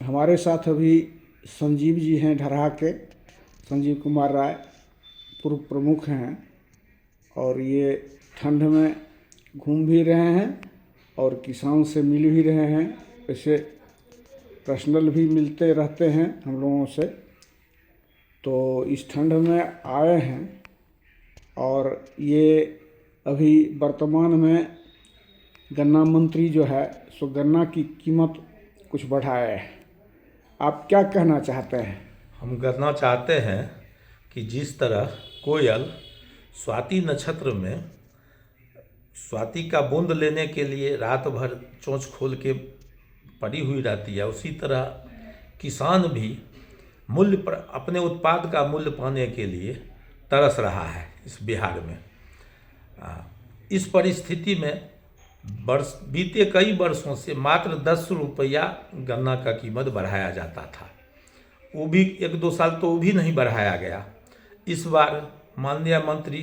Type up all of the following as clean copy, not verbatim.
हमारे साथ अभी संजीव जी हैं ढरहा के, संजीव कुमार राय पूर्व प्रमुख हैं और ये ठंड में घूम भी रहे हैं और किसान से मिल भी रहे हैं। ऐसे पर्सनल भी मिलते रहते हैं हम लोगों से। तो इस ठंड में आए हैं और ये अभी वर्तमान में गन्ना मंत्री जो है सो गन्ना की कीमत कुछ बढ़ाए है। आप क्या कहना चाहते हैं? हम कहना चाहते हैं कि जिस तरह कोयल स्वाति नक्षत्र में स्वाति का बूंद लेने के लिए रात भर चोंच खोल के पड़ी हुई रहती है, उसी तरह किसान भी मूल्य पर अपने उत्पाद का मूल्य पाने के लिए तरस रहा है इस बिहार में। इस परिस्थिति में बीते कई वर्षों से मात्र 10 रुपया गन्ना का कीमत बढ़ाया जाता था। वो भी 1-2 साल तो वो भी नहीं बढ़ाया गया। इस बार माननीय मंत्री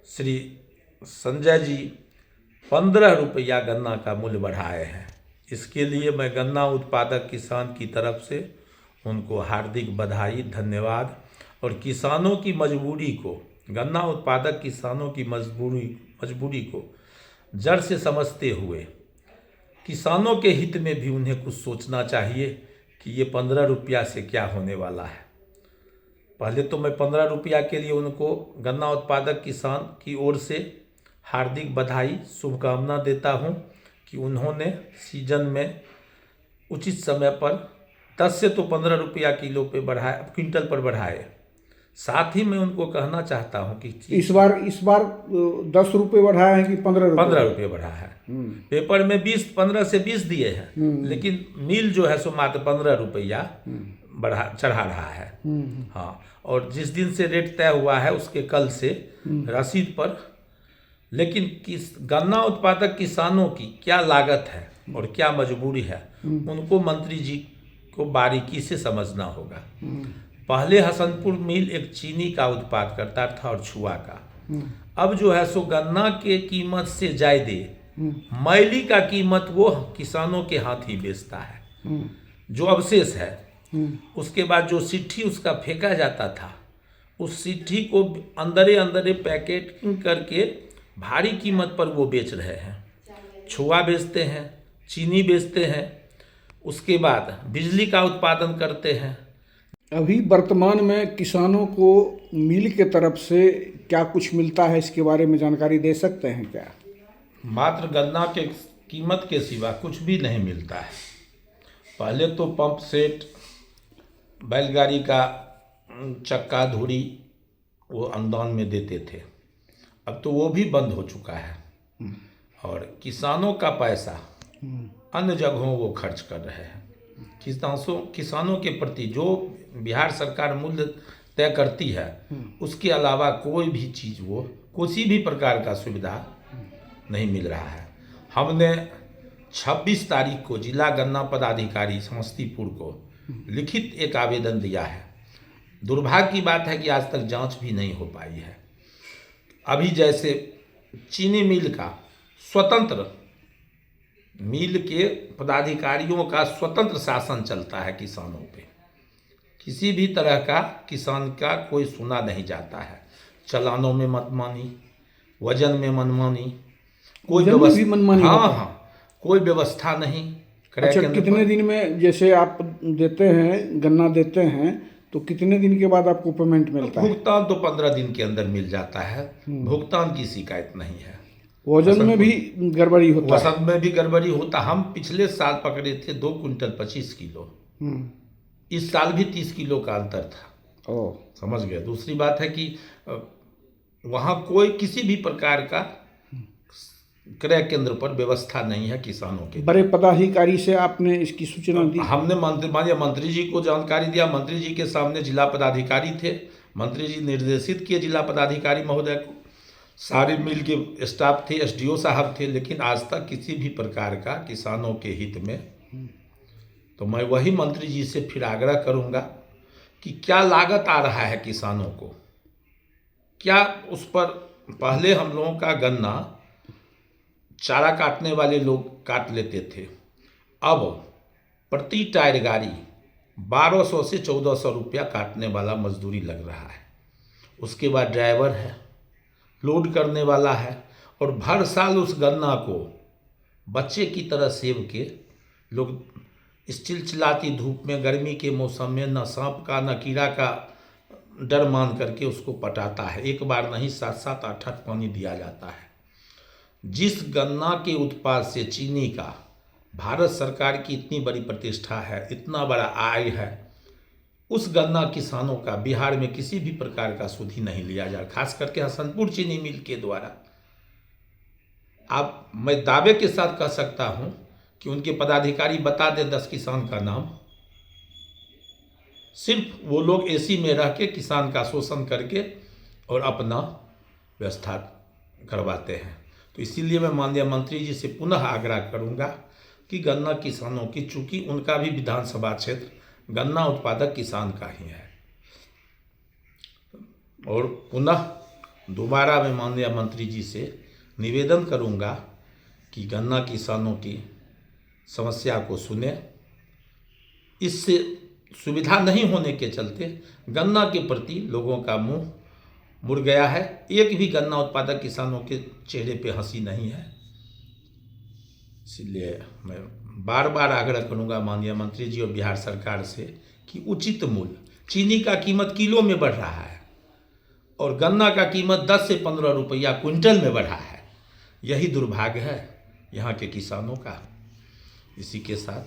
श्री संजय जी 15 रुपया गन्ना का मूल्य बढ़ाए हैं। इसके लिए मैं गन्ना उत्पादक किसान की तरफ से उनको हार्दिक बधाई, धन्यवाद। और किसानों की मजबूरी को, गन्ना उत्पादक किसानों की मजबूरी को जड़ से समझते हुए किसानों के हित में भी उन्हें कुछ सोचना चाहिए कि ये 15 रुपया से क्या होने वाला है। पहले तो मैं 15 रुपया के लिए उनको गन्ना उत्पादक किसान की ओर से हार्दिक बधाई, शुभकामना देता हूं कि उन्होंने सीजन में उचित समय पर 10 से तो 15 रुपया किलो पे बढ़ाए, क्विंटल पर बढ़ाए। साथ ही मैं उनको कहना चाहता हूं कि इस बार 10 रुपये बढ़ाया है कि 15 रुपये बढ़ा है। पेपर में 15 से 20 दिए हैं, लेकिन मिल जो है सो मात्र 15 रुपया चढ़ा रहा है। हाँ, और जिस दिन से रेट तय हुआ है उसके कल से रसीद पर। लेकिन गन्ना उत्पादक किसानों की क्या लागत है और क्या मजबूरी है, उनको मंत्री जी को बारीकी से समझना होगा। पहले हसनपुर मिल एक चीनी का उत्पाद करता था और छुआ का। अब जो है सो गन्ना के कीमत से ज्यादा मैली का कीमत वो किसानों के हाथ ही बेचता है। जो अवशेष है, उसके बाद जो सिट्ठी उसका फेंका जाता था, उस सिट्ठी को अंदरे पैकेटिंग करके भारी कीमत पर वो बेच रहे हैं। छुआ बेचते हैं, चीनी बेचते हैं, उसके बाद बिजली का उत्पादन करते हैं। अभी वर्तमान में किसानों को मिल के तरफ से क्या कुछ मिलता है, इसके बारे में जानकारी दे सकते हैं क्या? मात्र गन्ना के कीमत के सिवा कुछ भी नहीं मिलता है। पहले तो पंप सेट, बैलगाड़ी का चक्का, धुरी वो अनुदान में देते थे, अब तो वो भी बंद हो चुका है। और किसानों का पैसा अन्य जगहों वो खर्च कर रहे हैं। किसानों के प्रति जो बिहार सरकार मूल्य तय करती है, उसके अलावा कोई भी चीज़, वो किसी भी प्रकार का सुविधा नहीं मिल रहा है। हमने 26 तारीख को जिला गन्ना पदाधिकारी समस्तीपुर को लिखित एक आवेदन दिया है। दुर्भाग्य की बात है कि आज तक जांच भी नहीं हो पाई है। अभी जैसे चीनी मिल का स्वतंत्र, मिल के पदाधिकारियों का स्वतंत्र शासन चलता है किसानों पे। किसी भी तरह का किसान का कोई सुना नहीं जाता है। चालानों में मनमानी, वजन में मनमानी, कोई व्यवस्था, हाँ, कोई व्यवस्था नहीं। अच्छा, कितने दिन में, जैसे आप देते हैं, गन्ना देते हैं, तो कितने दिन के बाद आपको पेमेंट मिलता है? भुगतान तो 15 दिन के अंदर मिल जाता है। भुगतान की शिकायत नहीं है। वजन में भी गड़बड़ी होता है? वजन में भी गड़बड़ी होता। हम पिछले साल पकड़े थे 2 क्विंटल 25 किलो। इस साल भी 30 किलो का अंतर था। समझ गए। दूसरी बात है कि वहाँ कोई किसी भी प्रकार का क्रय केंद्र पर व्यवस्था नहीं है किसानों के। बड़े पदाधिकारी से आपने इसकी सूचना दी? हमने माननीय मंत्री जी को जानकारी दिया। मंत्री जी के सामने जिला पदाधिकारी थे। मंत्री जी निर्देशित किए जिला पदाधिकारी महोदय को। सारे मिल के स्टाफ थे, एसडीओ साहब थे, लेकिन आज तक किसी भी प्रकार का किसानों के हित में। तो मैं वही मंत्री जी से फिर आग्रह करूंगा कि क्या लागत आ रहा है किसानों को, क्या उस पर, पहले हम लोगों का गन्ना चारा काटने वाले लोग काट लेते थे, अब प्रति टायर गाड़ी 1200 से 1400 रुपया काटने वाला मजदूरी लग रहा है। उसके बाद ड्राइवर है, लोड करने वाला है, और भर साल उस गन्ना को बच्चे की तरह सेव के लोग इस चिलचिलाती धूप में, गर्मी के मौसम में न सांप का न कीड़ा का डर मान करके उसको पटाता है। एक बार नहीं, 7-7 8-8 पानी दिया जाता है। जिस गन्ना के उत्पाद से चीनी का भारत सरकार की इतनी बड़ी प्रतिष्ठा है, इतना बड़ा आय है, उस गन्ना किसानों का बिहार में किसी भी प्रकार का सुधि नहीं लिया जा रहा, खास करके हसनपुर चीनी मिल के द्वारा। आप, मैं दावे के साथ कह सकता हूं कि उनके पदाधिकारी बता दें 10 किसान का नाम, सिर्फ वो लोग एसी में रह के किसान का शोषण करके और अपना व्यवस्था करवाते हैं। तो इसीलिए मैं माननीय मंत्री जी से पुनः आग्रह करूंगा कि गन्ना किसानों की, चूंकि उनका भी विधानसभा क्षेत्र गन्ना उत्पादक किसान का ही है, और पुनः दोबारा मैं माननीय मंत्री जी से निवेदन करूंगा कि गन्ना किसानों की समस्या को सुने। इससे सुविधा नहीं होने के चलते गन्ना के प्रति लोगों का मुंह मुड़ गया है। एक भी गन्ना उत्पादक किसानों के चेहरे पे हंसी नहीं है। इसलिए मैं बार बार आग्रह करूंगा माननीय मंत्री जी और बिहार सरकार से कि उचित मूल्य, चीनी का कीमत किलो में बढ़ रहा है और गन्ना का कीमत 10 से 15 रुपया क्विंटल में बढ़ा है। यही दुर्भाग्य है यहाँ के किसानों का। इसी के साथ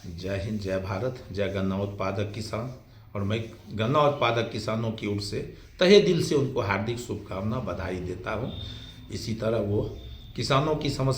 जय हिंद, जय भारत, जय गन्ना उत्पादक किसान। और मैं गन्ना उत्पादक किसानों की ओर से तहे दिल से उनको हार्दिक शुभकामना, बधाई देता हूँ। इसी तरह वो किसानों की समस्या